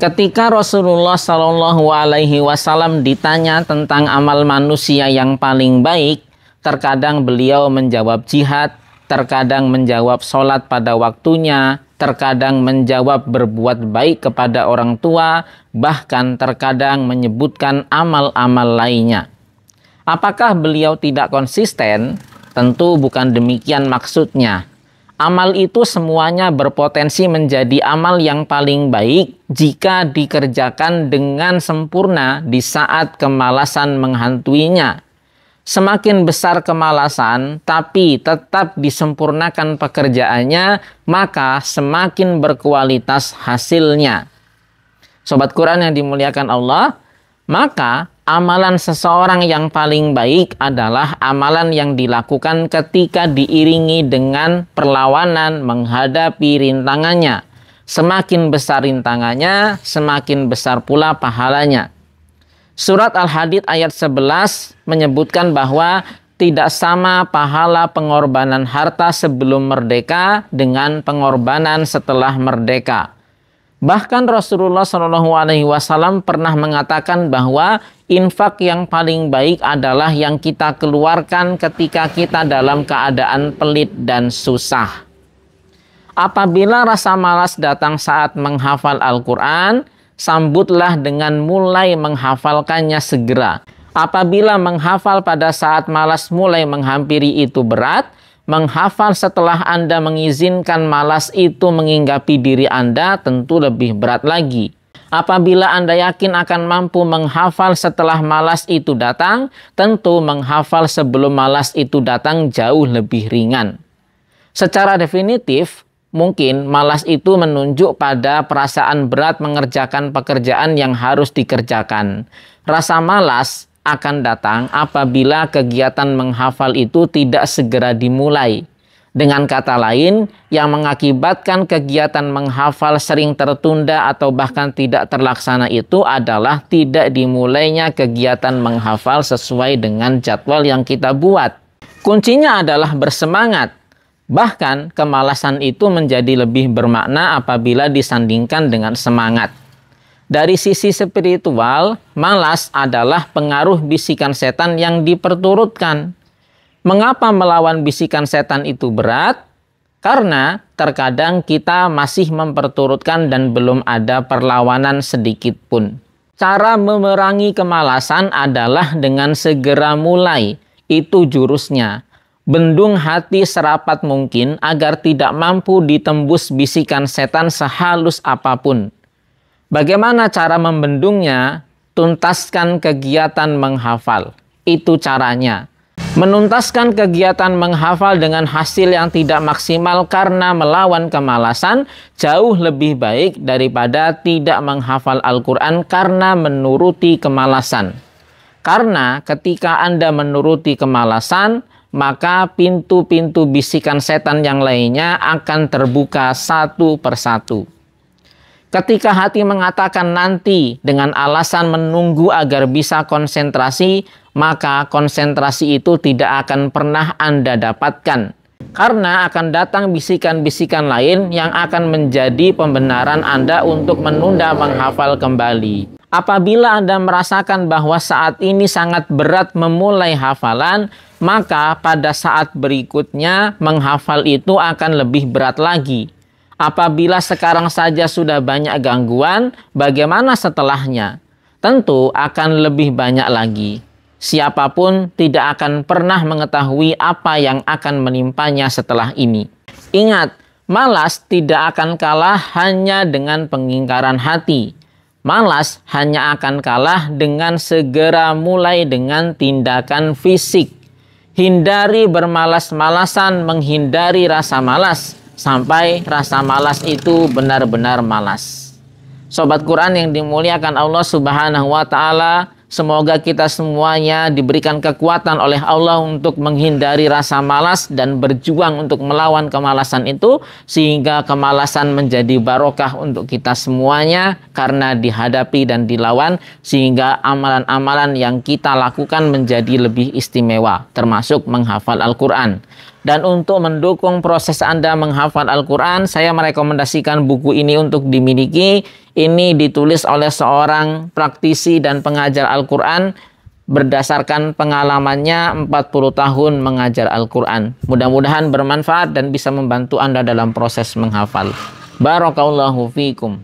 Ketika Rasulullah Shallallahu Alaihi Wasallam ditanya tentang amal manusia yang paling baik, terkadang beliau menjawab jihad, terkadang menjawab sholat pada waktunya, terkadang menjawab berbuat baik kepada orang tua, bahkan terkadang menyebutkan amal-amal lainnya. Apakah beliau tidak konsisten? Tentu bukan demikian maksudnya. Amal itu semuanya berpotensi menjadi amal yang paling baik jika dikerjakan dengan sempurna di saat kemalasan menghantuinya. Semakin besar kemalasan tapi tetap disempurnakan pekerjaannya, maka semakin berkualitas hasilnya. Sobat Quran yang dimuliakan Allah, maka amalan seseorang yang paling baik adalah amalan yang dilakukan ketika diiringi dengan perlawanan menghadapi rintangannya. Semakin besar rintangannya, semakin besar pula pahalanya. Surat Al-Hadid ayat 11 menyebutkan bahwa tidak sama pahala pengorbanan harta sebelum merdeka dengan pengorbanan setelah merdeka. Bahkan Rasulullah Shallallahu Alaihi Wasallam pernah mengatakan bahwa infak yang paling baik adalah yang kita keluarkan ketika kita dalam keadaan pelit dan susah. Apabila rasa malas datang saat menghafal Al-Quran, sambutlah dengan mulai menghafalkannya segera. Apabila menghafal pada saat malas mulai menghampiri itu berat, menghafal setelah Anda mengizinkan malas itu menginggapi diri Anda tentu lebih berat lagi. Apabila Anda yakin akan mampu menghafal setelah malas itu datang, tentu menghafal sebelum malas itu datang jauh lebih ringan. Secara definitif, mungkin malas itu menunjuk pada perasaan berat mengerjakan pekerjaan yang harus dikerjakan. Rasa malas akan datang apabila kegiatan menghafal itu tidak segera dimulai. Dengan kata lain, yang mengakibatkan kegiatan menghafal sering tertunda atau bahkan tidak terlaksana itu adalah tidak dimulainya kegiatan menghafal sesuai dengan jadwal yang kita buat. Kuncinya adalah bersemangat. Bahkan kemalasan itu menjadi lebih bermakna apabila disandingkan dengan semangat. Dari sisi spiritual, malas adalah pengaruh bisikan setan yang diperturutkan. Mengapa melawan bisikan setan itu berat? Karena terkadang kita masih memperturutkan dan belum ada perlawanan sedikit pun. Cara memerangi kemalasan adalah dengan segera mulai. Itu jurusnya. Bendung hati serapat mungkin agar tidak mampu ditembus bisikan setan sehalus apapun. Bagaimana cara membendungnya? Tuntaskan kegiatan menghafal. Itu caranya. Menuntaskan kegiatan menghafal dengan hasil yang tidak maksimal karena melawan kemalasan jauh lebih baik daripada tidak menghafal Al-Quran karena menuruti kemalasan. Karena ketika Anda menuruti kemalasan, maka pintu-pintu bisikan setan yang lainnya akan terbuka satu persatu. Ketika hati mengatakan nanti dengan alasan menunggu agar bisa konsentrasi, maka konsentrasi itu tidak akan pernah Anda dapatkan. Karena akan datang bisikan-bisikan lain yang akan menjadi pembenaran Anda untuk menunda menghafal kembali. Apabila Anda merasakan bahwa saat ini sangat berat memulai hafalan, maka pada saat berikutnya menghafal itu akan lebih berat lagi. Apabila sekarang saja sudah banyak gangguan, bagaimana setelahnya? Tentu akan lebih banyak lagi. Siapapun tidak akan pernah mengetahui apa yang akan menimpanya setelah ini. Ingat, malas tidak akan kalah hanya dengan pengingkaran hati. Malas hanya akan kalah dengan segera mulai dengan tindakan fisik. Hindari bermalas-malasan, menghindari rasa malas sampai rasa malas itu benar-benar malas. Sobat Quran yang dimuliakan Allah Subhanahu wa Ta'ala, semoga kita semuanya diberikan kekuatan oleh Allah untuk menghindari rasa malas dan berjuang untuk melawan kemalasan itu, sehingga kemalasan menjadi barokah untuk kita semuanya karena dihadapi dan dilawan, sehingga amalan-amalan yang kita lakukan menjadi lebih istimewa, termasuk menghafal Al-Quran. Dan untuk mendukung proses Anda menghafal Al-Quran, saya merekomendasikan buku ini untuk dimiliki. Ini ditulis oleh seorang praktisi dan pengajar Al-Quran berdasarkan pengalamannya 40 tahun mengajar Al-Quran. Mudah-mudahan bermanfaat dan bisa membantu Anda dalam proses menghafal. Barakallahu fiikum.